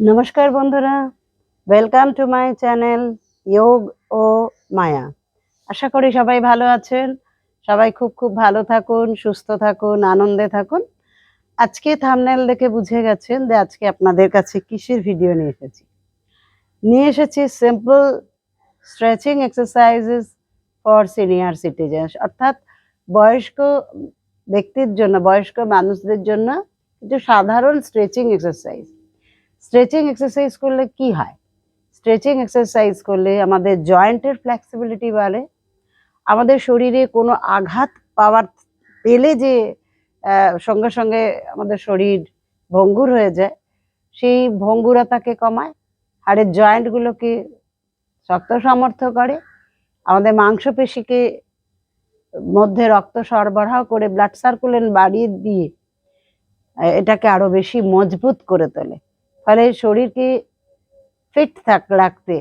নমস্কার বন্ধুরা, welcome to my channel যোগ ও মায়া। আশা করি সবাই ভালো আছেন। সবাই খুব খুব ভালো থাকুন, সুস্থ থাকুন, আনন্দে থাকুন। আজকে থাম্বনেল দেখে বুঝে গেছেন যে আজকে আপনাদের কাছে কিসের ভিডিও নিয়ে এসেছি simple stretching exercises for senior citizens, অর্থাৎ বয়স্ক ব্যক্তির জন্য, বয়স্ক মানুষদের জন্য কিছু সাধারণ স্ট্রেচিং এক্সারসাইজ। স্ট্রেচিং এক্সারসাইজ করলে কি হয়? স্ট্রেচিং এক্সারসাইজ করলে আমাদের জয়েন্টের ফ্লেক্সিবিলিটি বাড়ে। আমাদের শরীরে কোনো আঘাত পেলে যে সঙ্গে সঙ্গে আমাদের শরীর ভঙ্গুর হয়ে যায়, সেই ভঙ্গুরতাকে কমায়, হাড়ের জয়েন্টগুলোকে শক্ত সামর্থ্য করে, আমাদের মাংসপেশিকে মধ্যে রক্ত সরবরাহ করে ব্লাড সার্কুলেশন বাড়িয়ে দিয়ে এটাকে আরো বেশি মজবুত করে তোলে। ফলে শরীরকে ফিট রাখতে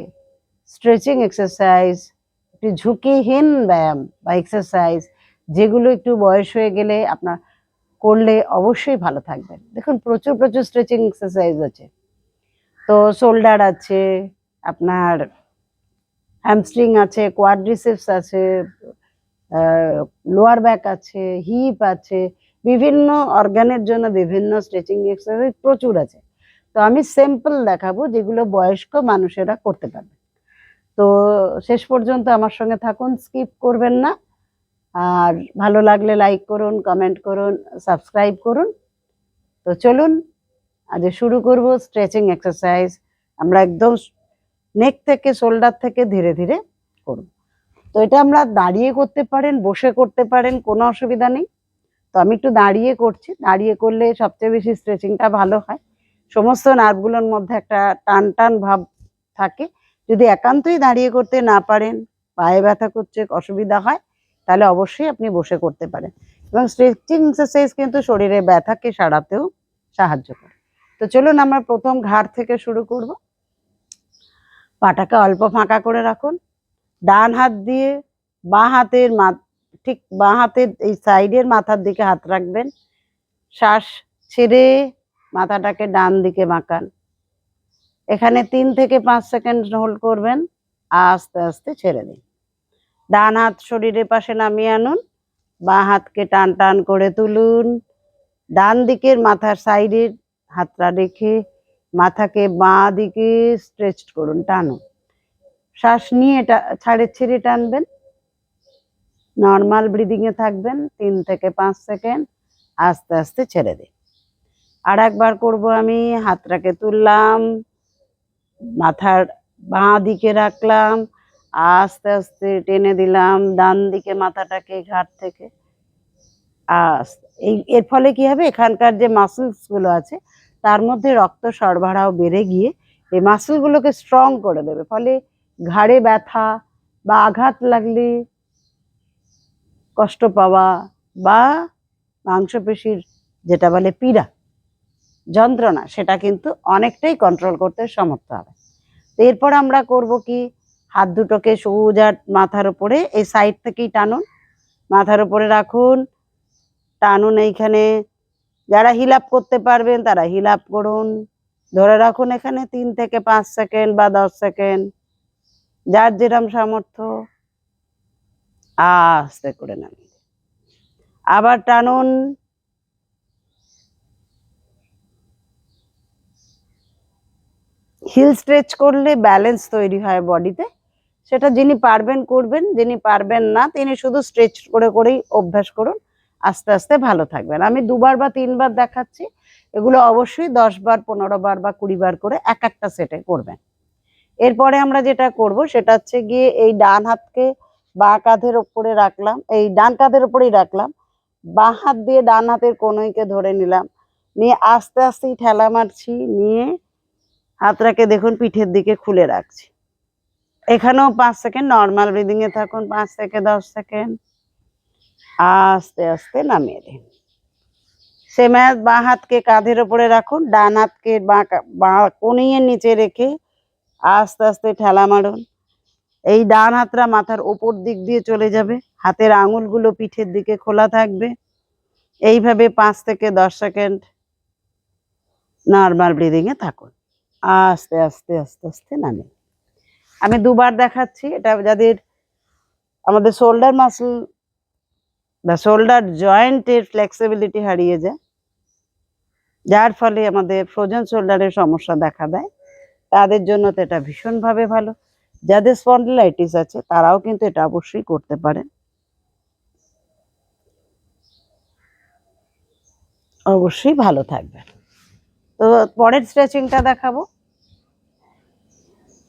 স্ট্রেচিং এক্সারসাইজ, একটু ঝুঁকিহীন ব্যায়াম বা এক্সারসাইজ, যেগুলো একটু বয়স হয়ে গেলে আপনার করলে অবশ্যই ভালো থাকবেন। দেখুন, প্রচুর প্রচুর স্ট্রেচিং এক্সারসাইজ আছে। তো শোল্ডার আছে, আপনার হ্যামস্ট্রিং আছে, কোয়াড্রিসেপস আছে, লোয়ার ব্যাক আছে, হিপ আছে, বিভিন্ন অর্গানের জন্য বিভিন্ন স্ট্রেচিং এক্সারসাইজ প্রচুর আছে। তো আমি সিম্পল দেখাবো যেগুলো বয়স্ক মানুষেরা করতে পারবে। তো শেষ পর্যন্ত আমার সঙ্গে থাকুন, স্কিপ করবেন না। আর ভালো লাগলে লাইক করুন, কমেন্ট করুন, সাবস্ক্রাইব করুন। তো চলুন আজ শুরু করব স্ট্রেচিং এক্সারসাইজ। আমরা একদম নেক থেকে, শোল্ডার থেকে ধীরে ধীরে করব। তো এটা আমরা দাঁড়িয়ে করতে পারেন, বসে করতে পারেন, কোনো অসুবিধা নেই। তো আমি একটু দাঁড়িয়ে করছি। দাঁড়িয়ে করলে সবচেয়ে বেশি স্ট্রেচিংটা ভালো হয়। সমস্ত নার্ভগুলোর মধ্যে একটা টান টান ভাব থাকে। যদি একান্তই দাঁড়িয়ে করতে না পারেন, পায়ে ব্যথা করছে, অসুবিধা হয়, তাহলে অবশ্যই আপনি বসে করতে পারেন। এবং স্ট্রেচিং এক্সারসাইজ কিন্তু শরীরের ব্যথাকে সারাতেও সাহায্য করে। তো চলুন আমরা প্রথম ঘাড় থেকে শুরু করব। পাটাকে অল্প ফাঁকা করে রাখুন। ডান হাত দিয়ে বাঁ হাতের ঠিক বাঁ হাতের এই সাইডের মাথার দিকে হাত রাখবেন। শ্বাস ছেড়ে মাথাটাকে ডান দিকে বাঁকান। এখানে 3 থেকে 5 সেকেন্ড হোল্ড করবেন, আস্তে আস্তে ছেড়ে দিন। ডান হাত শরীরের পাশে নামিয়ে আনুন, বাঁ হাতকে টান টান করে তুলুন। ডান দিকের মাথার সাইডের হাতটা রেখে মাথাকে বাঁ দিকে স্ট্রেচ করুন, টানুন। শ্বাস নিয়ে ছেড়ে টানবেন। নর্মাল ব্রিদিং এ থাকবেন 3 থেকে 5 সেকেন্ড, আস্তে আস্তে ছেড়ে দিন। আর একবার করবো আমি। হাতটাকে তুললাম, মাথার বাঁ দিকে রাখলাম, আস্তে আস্তে টেনে দিলাম ডান দিকে মাথাটাকে ঘাড় থেকে। এর ফলে কি হবে, এখানকার যে মাসেলস গুলো আছে তার মধ্যে রক্ত সরবরাহ বেড়ে গিয়ে এই মাসেল গুলোকে স্ট্রং করে দেবে। ফলে ঘাড়ে ব্যথা বা আঘাত লাগলে কষ্ট পাওয়া বা মাংসপেশির যেটা বলে পীড়া, যন্ত্রণা, সেটা কিন্তু অনেকটাই কন্ট্রোল করতে সমর্থ হবে। এরপর আমরা করব কি, হাত দুটোকে সোজা মাথার উপরে এই সাইড থেকেই টানুন, মাথার উপরে রাখুন, টানুন। এইখানে যারা হিল আপ করতে পারবেন তারা হিল আপ করুন, ধরে রাখুন এখানে 3 থেকে 5 সেকেন্ড বা 10 সেকেন্ড, যার যেরকম সামর্থ্য। আস্তে করে নামিয়ে আবার টানুন। হিল স্ট্রেচ করলে ব্যালেন্স তৈরি হয় বডিতে। সেটা যিনি পারবেন করবেন, যিনি পারবেন না তিনি শুধু স্ট্রেচ করে করেই অভ্যাস করুন, আস্তে আস্তে ভালো থাকবেন। আমি 2 বার বা 3 বার দেখাচ্ছি, এগুলো অবশ্যই 10 বার, 15 বার বা 20 বার করে এক একটা সেটে করবেন। এরপরে আমরা যেটা করব সেটা হচ্ছে গিয়ে এই ডান হাতকে বাঁ কাঁধের ওপরে রাখলাম, এই ডান কাঁধের ওপরেই রাখলাম, বাঁ হাত দিয়ে ডান হাতের কনুইকে ধরে নিলাম, নিয়ে আস্তে আস্তেই ঠেলা মারছি, নিয়ে হাতটাকে দেখুন পিঠের দিকে খুলে রাখছি। এখানেও 5 সেকেন্ড নর্মাল ব্রিদিং এ থাকুন, 5 থেকে 10 সেকেন্ড, আস্তে আস্তে নামিয়ে দিন। সেম বাঁ হাতকে কাঁধের ওপরে রাখুন, ডান হাতকে বাঁ কনুইয়ের নিচে রেখে আস্তে আস্তে ঠেলা মারুন। এই ডান হাতটা মাথার ওপর দিক দিয়ে চলে যাবে, হাতের আঙুলগুলো পিঠের দিকে খোলা থাকবে। এইভাবে 5 থেকে 10 সেকেন্ড নর্মাল ব্রিদিং এ থাকুন, আস্তে আস্তে আস্তে আস্তে নামিয়ে। আমি দুবার দেখাচ্ছি। এটা যাদের আমাদের শোল্ডার মাসল বা শোল্ডার জয়েন্টের ফ্লেক্সিবিলিটি হারিয়ে যায়, যার ফলে আমাদের ফ্রোজেন শোল্ডারের সমস্যা দেখা দেয়, তাদের জন্য তো এটা ভীষণভাবে ভালো। যাদের স্পন্ডিলাইটিস আছে তারাও কিন্তু এটা অবশ্যই করতে পারেন। অবশ্যই ভালো থাকবে। তো পরের স্ট্রেচিংটা দেখাবো।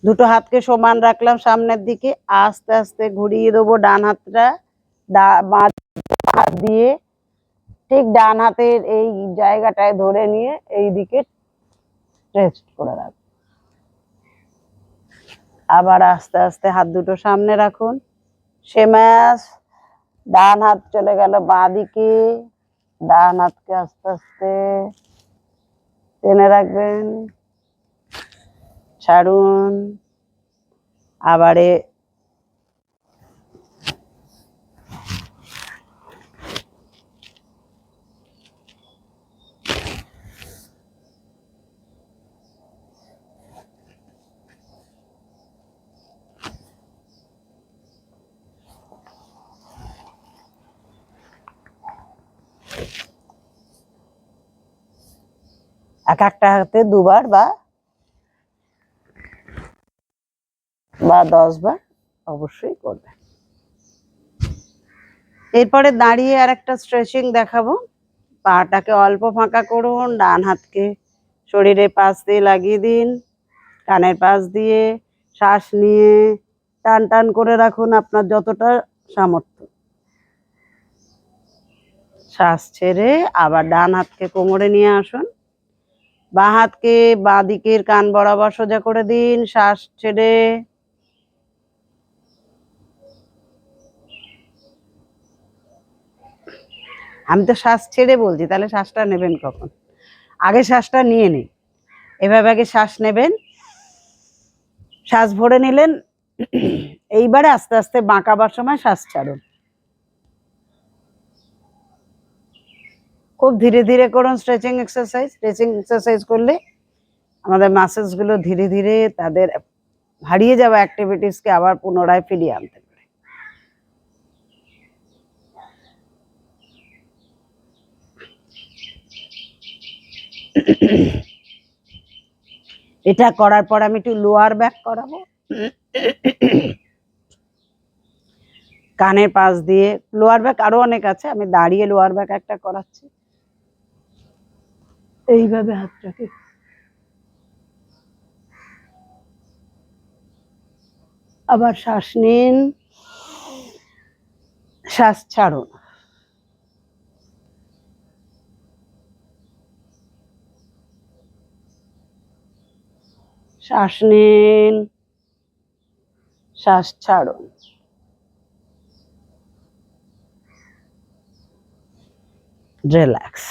দুটো হাতকে সমান রাখলাম সামনের দিকে, আস্তে আস্তে ঘুরিয়ে দেবো ডান হাতটা, বাঁ হাত দিয়ে ঠিক ডান হাতের এই জায়গাটায় ধরে নিয়ে এই দিকে স্ট্রেচ করে রাখুন। আবার আস্তে আস্তে হাত দুটো সামনে রাখুন, সেমাস ডান হাত চলে গেল বাঁ দিকে, ডান হাতকে আস্তে আস্তে টেনে রাখবেন, ছাড়ুন। আবারে এক একটা হাতে দুবার বা 10 বার অবশ্যই করবে। এরপরে দাঁড়িয়ে আর একটা স্ট্রেচিং দেখাবো। পাটাকে অল্প ফাঁকা করুন, ডান হাতকে শরীরের পাশ দিয়ে লাগিয়ে দিন, কানের পাশ দিয়ে শ্বাস নিয়ে টান টান করে রাখুন আপনার যতটা সামর্থ্য। শ্বাস ছেড়ে আবার ডান হাতকে কোমরে নিয়ে আসুন, বাঁ হাতকে বাঁ দিকের কান বরাবর সোজা করে দিন, শ্বাস ছেড়ে। আমি তো শ্বাস ছেড়ে বলছি, তাহলে শ্বাসটা নেবেন কখন? আগে শ্বাসটা নিয়ে নিন। এভাবে আগে শ্বাস নেবেন, শ্বাস ভরে নিলেন, এইবারে আস্তে আস্তে বাঁকাবার সময় শ্বাস ছাড়ুন। খুব ধীরে ধীরে করুন স্ট্রেচিং এক্সারসাইজ। স্ট্রেচিং এক্সারসাইজ করলে আমাদের মাসেলস গুলো ধীরে ধীরে তাদের হারিয়ে যাওয়া অ্যাক্টিভিটিসকে আবার পুনরায় ফিরিয়ে আনতে পারে। এটা করার পর আমি একটু লোয়ার ব্যাক করাবো। কানের পাশ দিয়ে লোয়ার ব্যাক আরো অনেক আছে, আমি দাঁড়িয়ে লোয়ার ব্যাক একটা করাচ্ছি। এইভাবে হাতটাকে আবার শ্বাস নিন, শ্বাস ছাড়ুন। শ্বাস নিন, শ্বাস ছাড়ুন। রিল্যাক্স।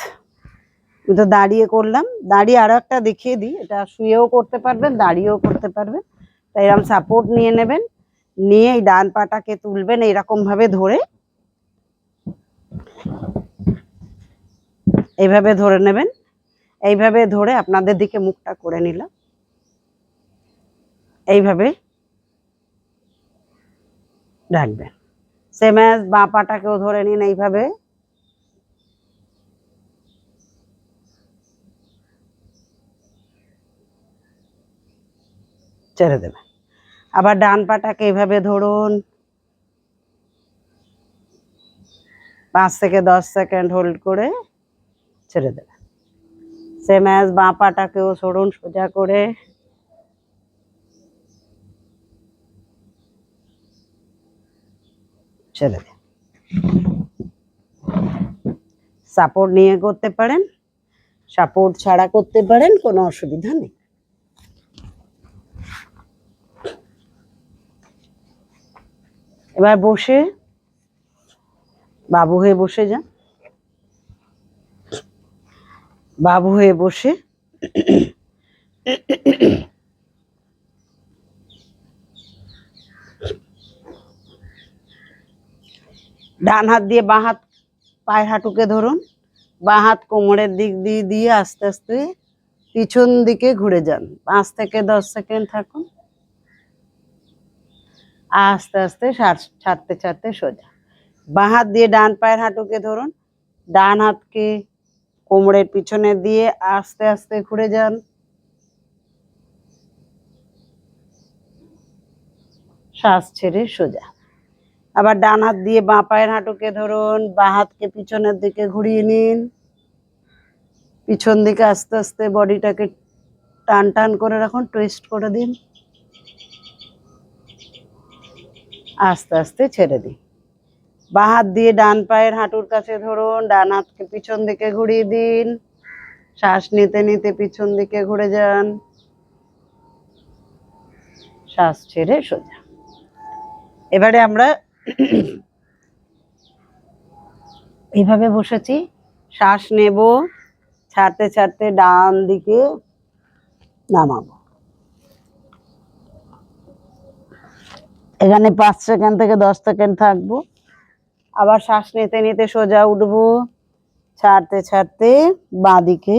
আমি তো দাঁড়িয়ে করলাম, দাঁড়িয়ে আরো একটা দেখিয়ে দিই। এটা শুয়েও করতে পারবেন, দাঁড়িয়েও করতে পারবেন। তাই এরকম সাপোর্ট নিয়ে নেবেন, নিয়ে এই ডান পাটাকে তুলবেন এইরকম ভাবে ধরে, এইভাবে ধরে নেবেন। এইভাবে ধরে আপনাদের দিকে মুখটা করে নিলাম, এইভাবে রাখবেন। সেম অ্যাজ বাঁ পাটাকেও ধরে নিন এইভাবে, ছেড়ে দেবেন। আবার ডান পাটাকে এইভাবে ধরুন, 5 থেকে 10 সেকেন্ড হোল্ড করে ছেড়ে দেবেন। সেম অ্যাজ বাঁ পাটাকেও সরুন সোজা করে, ছেড়ে দেন। সাপোর্ট নিয়ে করতে পারেন, সাপোর্ট ছাড়া করতে পারেন, কোনো অসুবিধা নেই। এবার বসে বাবু হয়ে বসে যান। বাবু হয়ে বসে ডান হাত দিয়ে বাঁ হাত পায়ের হাঁটুকে ধরুন, বাঁ হাত কোমরের দিক দিয়ে দিয়ে আস্তে আস্তে পিছন দিকে ঘুরে যান, 5 থেকে 10 সেকেন্ড থাকুন। আস্তে আস্তে ছাড়তে ছাড়তে সোজা। বাঁ হাত দিয়ে ডান পায়ের হাঁটুকে ধরুন, ডান হাতকে কোমরের পিছনে দিয়ে আস্তে আস্তে ঘুরে যান। শ্বাস ছেড়ে সোজা। আবার ডান হাত দিয়ে বাঁ পায়ের হাঁটুকে ধরুন, বাঁ হাতকে পিছনের দিকে ঘুরিয়ে নিন। পিছন দিকে আস্তে আস্তে বডিটাকে টান টান করে রাখুন, টুইস্ট করে দিন। আস্তে আস্তে ছেড়ে দিন। বাঁ হাত দিয়ে ডান পায়ের হাঁটুর কাছে ধরুন, ডান হাতকে পিছন দিকে ঘুরিয়ে দিন। শ্বাস নিতে নিতে পিছন দিকে ঘুরে যান। শ্বাস ছেড়ে সোজা। এবারে আমরা এইভাবে বসেছি, শ্বাস নেব, ছাড়তে ছাড়তে ডান দিকে নামাবো। এখানে 5 সেকেন্ড থেকে 10 সেকেন্ড থাকবো। আবার শ্বাস নিতে নিতে সোজা উঠবো, ছাড়তে ছাড়তে বাঁ দিকে।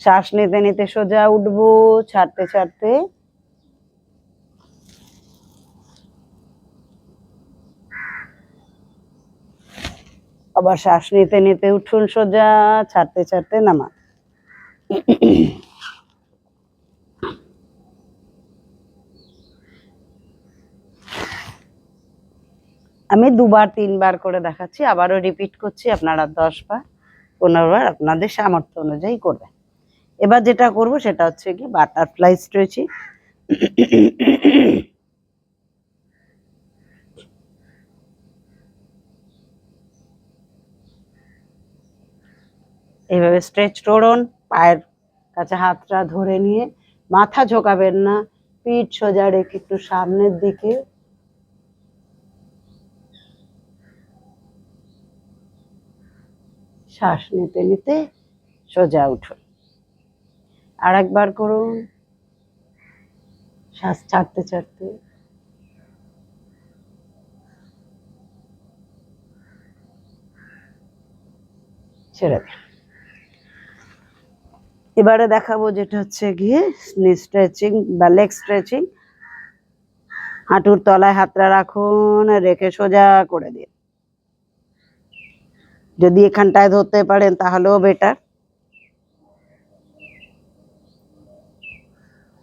শ্বাস নিতে নিতে সোজা উঠবো, ছাড়তে ছাড়তে আবার শ্বাস নিতে নিতে উঠুন সোজা, ছাড়তে ছাড়তে নামা। আমি 2 বার 3 বার করে দেখাচ্ছি, আবারও রিপিট করছি, আপনারা 10 বার 15 বার আপনাদের সামর্থ্য অনুযায়ী করবেন। এবার যেটা করব সেটা হচ্ছে কি বাটারফ্লাই স্ট্রেচিং। এইভাবে স্ট্রেচ করুন, পায়ের কাছে হাতটা ধরে নিয়ে মাথা ঝোঁকাবেন না, পিঠ সোজা রেখে একটু সামনের দিকে শ্বাস নিতে নিতে সোজা উঠুন। আর একবার করুন, শ্বাস ছাড়তে ছাড়তে ছেড়ে দিন। এবারে দেখাবো যেটা হচ্ছে গিয়ে নি স্ট্রেচিং বা লেগ স্ট্রেচিং। হাঁটুর তলায় হাতটা রাখুন, রেখে সোজা করে দিন। যদি এখানটায় ধরতে পারেন তাহলেও বেটার।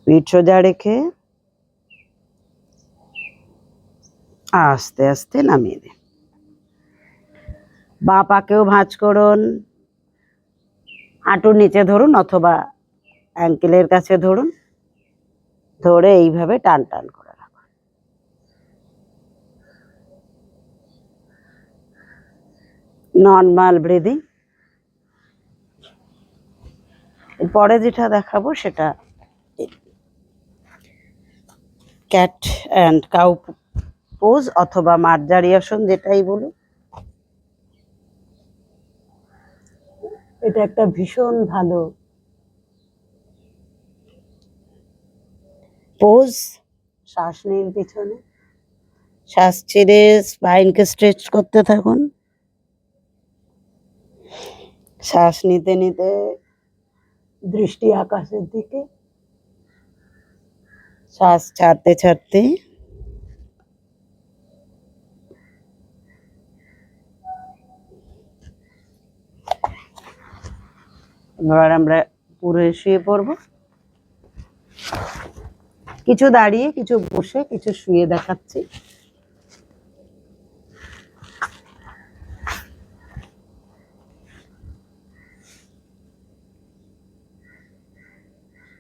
পিঠ সোজা রেখে আস্তে আস্তে নামিয়ে দিন। বাঁ পাকেও ভাঁজ করুন, হাঁটুর নিচে ধরুন অথবা অ্যাঙ্কেলের কাছে ধরুন, ধরে এইভাবে টান টান করে রাখুন। Normal breathing. এরপরে যেটা দেখাবো সেটা ক্যাট অ্যান্ড কাউ পোজ অথবা মার্জারি আসন, যেটাই বলুন। এটা একটা ভীষণ ভালো পোজ। শ্বাস নিন পিছনে, শ্বাস ছেড়ে স্পাইনকে স্ট্রেচ করতে থাকুন। শ্বাস নিতে নিতে দৃষ্টি আকাশের দিকে, শ্বাস ছাড়তে ছাড়তে এবার আমরা পুরো শুয়ে পড়ব। কিছু দাঁড়িয়ে, কিছু বসে, কিছু শুয়ে দেখাচ্ছি।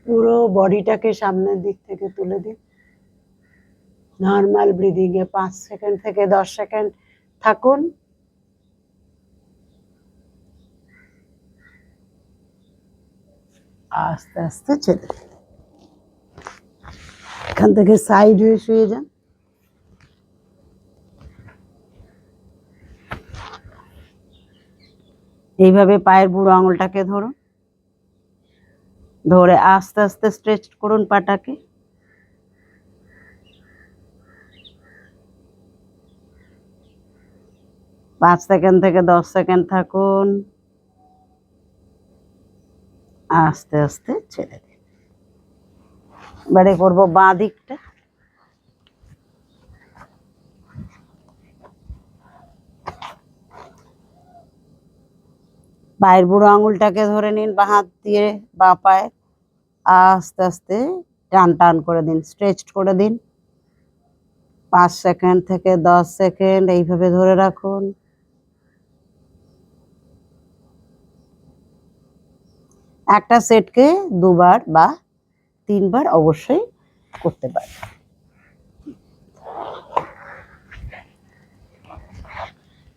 পুরো বডিটাকে সামনের দিক থেকে তুলে দিন। নর্মাল ব্রিদিং এ 5 সেকেন্ড থেকে 10 সেকেন্ড থাকুন। আস্তে আস্তে ছেড়ে দিন। এখান থেকে সাইড হয়ে শুয়ে যান। এইভাবে পায়ের বুড়ো আঙুলটাকে ধরুন, ধরে আস্তে আস্তে স্ট্রেচ করুন পাটাকে। 5 সেকেন্ড থেকে 10 সেকেন্ড থাকুন, আস্তে আস্তে ছেড়ে দিন। এবারে করবো বাঁ দিকটা। পায়ের বুড়ো আঙুলটাকে ধরে নিন বাঁ হাত দিয়ে, বাঁ পায়ে আস্তে আস্তে টান টান করে দিন, স্ট্রেচ করে দিন। 5 সেকেন্ড থেকে 10 সেকেন্ড এইভাবে ধরে রাখুন। একটা সেটকে 2 বার বা 3 বার অবশ্যই করতে পারেন।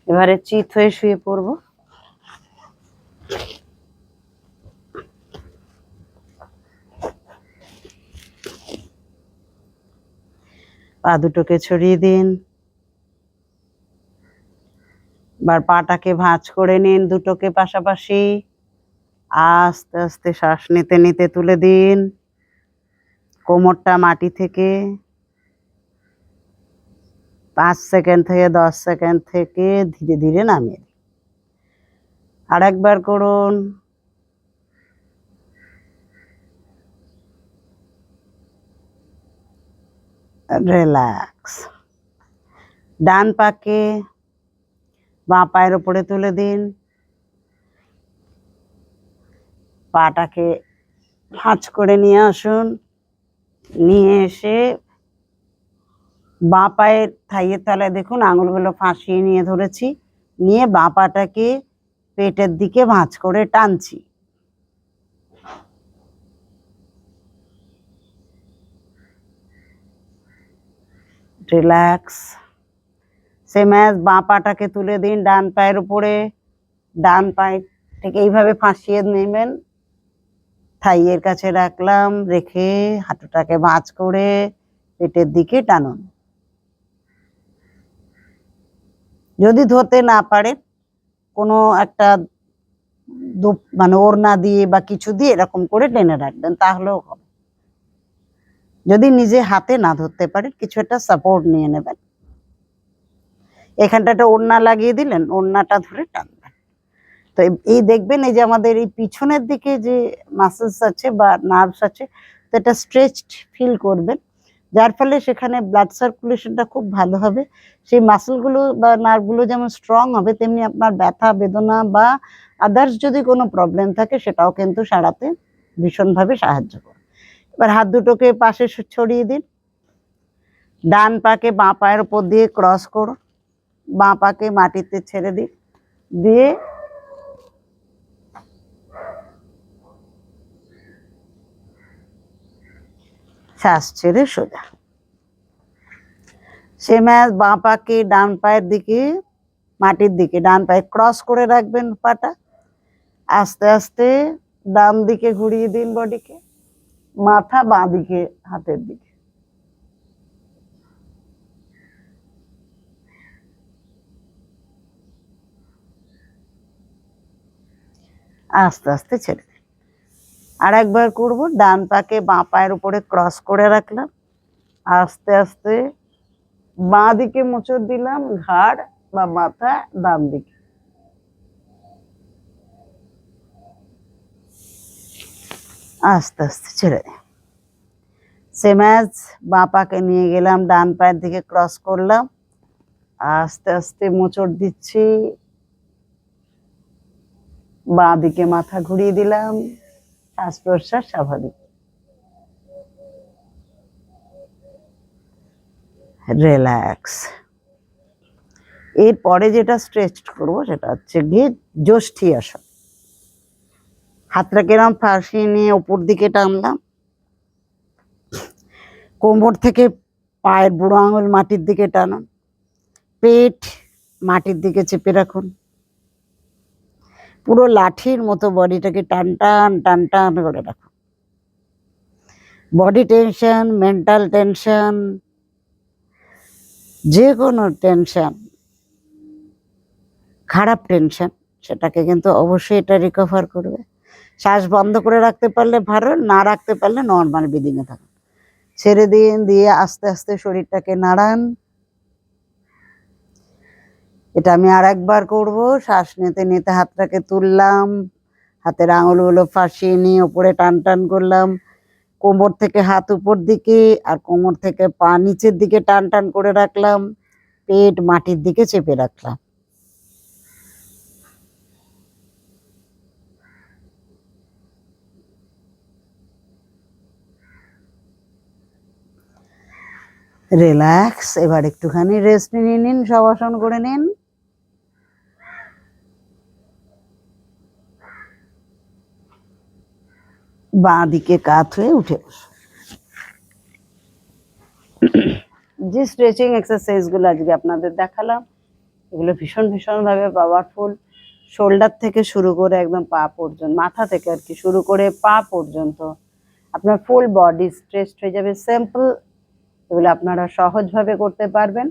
এবারে চিত হয়ে শুয়ে পড়বো। পা দুটোকে ছড়িয়ে দিন। এবার পাটাকে ভাঁজ করে নিন দুটোকে পাশাপাশি। আস্তে আস্তে শ্বাস নিতে নিতে তুলে দিন কোমরটা মাটি থেকে। 5 সেকেন্ড থেকে 10 সেকেন্ড থেকে ধীরে ধীরে নামিয়ে দিন। আর একবার করুন। রিল্যাক্স। ডান পাকে বাঁ পায়ের উপরে তুলে দিন। পাটাকে ভাঁজ করে নিয়ে আসুন। নিয়ে এসে বাঁ পায়ের থাইয়ের তলায় দেখুন আঙুলগুলো ফাঁসিয়ে নিয়ে ধরেছি, নিয়ে বাঁ পাটাকে পেটের দিকে ভাঁজ করে টানছি। রিল্যাক্স। সেম অ্যাজ বাঁ পাটাকে তুলে দিন ডান পায়ের উপরে। ডান পায়ে থেকে এইভাবে ফাঁসিয়ে নেবেন, থাইয়ের কাছে রাখলাম, রেখে হাঁটুটাকে ভাঁজ করে পেটের দিকে টানুন। যদি ধরতে না পারেন কোনো একটা মানে ওড়না দিয়ে বা কিছু দিয়ে এরকম করে টেনে রাখবেন, তাহলেও হবে। যদি নিজে হাতে না ধরতে পারেন কিছু একটা সাপোর্ট নিয়ে নেবেন। এখানটা একটা ওড়না লাগিয়ে দিলেন, ওড়নাটা ধরে টানবেন। তো এই দেখবেন এই যে আমাদের এই পিছনের দিকে যে মাসেলস আছে বা নার্ভস আছে, তো এটা স্ট্রেচড ফিল করবেন, যার ফলে সেখানে ব্লাড সার্কুলেশনটা খুব ভালো হবে। সেই মাসেলগুলো বা নার্ভগুলো যেমন স্ট্রং হবে, তেমনি আপনার ব্যথা বেদনা বা আদার্স যদি কোনো প্রবলেম থাকে সেটাও কিন্তু সারাতে ভীষণভাবে সাহায্য করে। এবার হাত দুটোকে পাশে ছড়িয়ে দিন। ডান পাকে বাঁ পায়ের উপর দিয়ে ক্রস করুন, বাঁ পাকে মাটিতে ছেড়ে দিন, দিয়ে শ্বাস ছেড়ে সোজা। সেম অ্যাজ বাঁ পাকে ডান পায়ের দিকে মাটির দিকে ডান পায়ে ক্রস করে রাখবেন পাটা। আস্তে আস্তে ডান দিকে ঘুরিয়ে দিন বডিকে, মাথা বাঁ দিকে হাতের দিকে। আস্তে আস্তে ছেড়ে দিন। আর একবার করবো। ডান পাকে বাঁ পায়ের উপরে ক্রস করে রাখলাম, আস্তে আস্তে বাঁ দিকে মোচড় দিলাম, ঘাড় বা মাথা ডান দিকে। আস্তে আস্তে ছেড়ে দিন। সেম অ্যাজ বাঁ পাকে নিয়ে গেলাম, ডান পায়ের দিকে ক্রস করলাম, আস্তে আস্তে মোচড় দিচ্ছি, বাঁ দিকে মাথা ঘুরিয়ে দিলাম, শ্বাস প্রশ্বাস স্বাভাবিক। রিল্যাক্স। এরপরে যেটা স্ট্রেচ করবো সেটা হচ্ছে গিয়ে যষ্ঠী আসন। হাতটা কেরম ফাঁসিয়ে নিয়ে উপর দিকে টানলাম, কোমর থেকে পায়ের বুড়ো আঙুল মাটির দিকে টানুন, পেট মাটির দিকে চেপে রাখুন, পুরো লাঠির মতো বডিটাকে টান টান টান টান করে রাখুন। বডি টেনশন, মেন্টাল টেনশন, যে কোনো টেনশন, খারাপ টেনশন, সেটাকে কিন্তু অবশ্যই এটা রিকভার করবে। শ্বাস বন্ধ করে রাখতে পারলে ভালো, না রাখতে পারলে নর্মাল ব্রিদিংয়ে থাকুন। ছেড়ে দিন, দিয়ে আস্তে আস্তে শরীরটাকে নাড়ান। এটা আমি আর একবার করব। শ্বাস নিতে নিতে হাতটাকে তুললাম, হাতের আঙুলগুলো ফাঁসিয়ে নিয়ে উপরে টান টান করলাম, কোমর থেকে হাত উপর দিকে আর কোমর থেকে পা নিচের দিকে টান টান করে রাখলাম, পেট মাটির দিকে চেপে রাখলাম। রিল্যাক্স। এবার একটুখানি রেস্ট নিয়ে নিন, শবাসন করে নিন। বাঁ দিকে কাত হয়ে উঠে বসুন। যে স্ট্রেচিং এক্সারসাইজ গুলো আজকে আপনাদের দেখালাম, এগুলো ভীষণ ভীষণ ভাবে পাওয়ারফুল। শোল্ডার থেকে শুরু করে একদম পা পর্যন্ত, মাথা থেকে আর কি শুরু করে পা পর্যন্ত আপনার ফুল বডি স্ট্রেচ হয়ে যাবে। সিম্পল, এগুলো আপনারা সহজভাবে করতে পারবেন।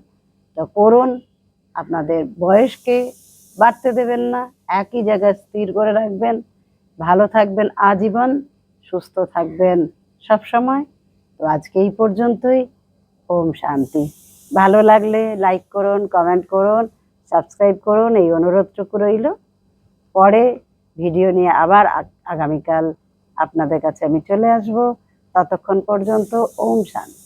তো করুন, আপনাদের বয়সকে বাড়তে দেবেন না, একই জায়গায় স্থির করে রাখবেন। ভালো থাকবেন আজীবন, সুস্থ থাকবেন সব সময়। তো আজকে এই পর্যন্তই। ওম শান্তি। ভালো লাগলে লাইক করুন, কমেন্ট করুন, সাবস্ক্রাইব করুন, এই অনুরোধটুকু রইল। পরে ভিডিও নিয়ে আবার আগামীকাল আপনাদের কাছে আমি চলে আসব। ততক্ষণ পর্যন্ত ওম শান্তি।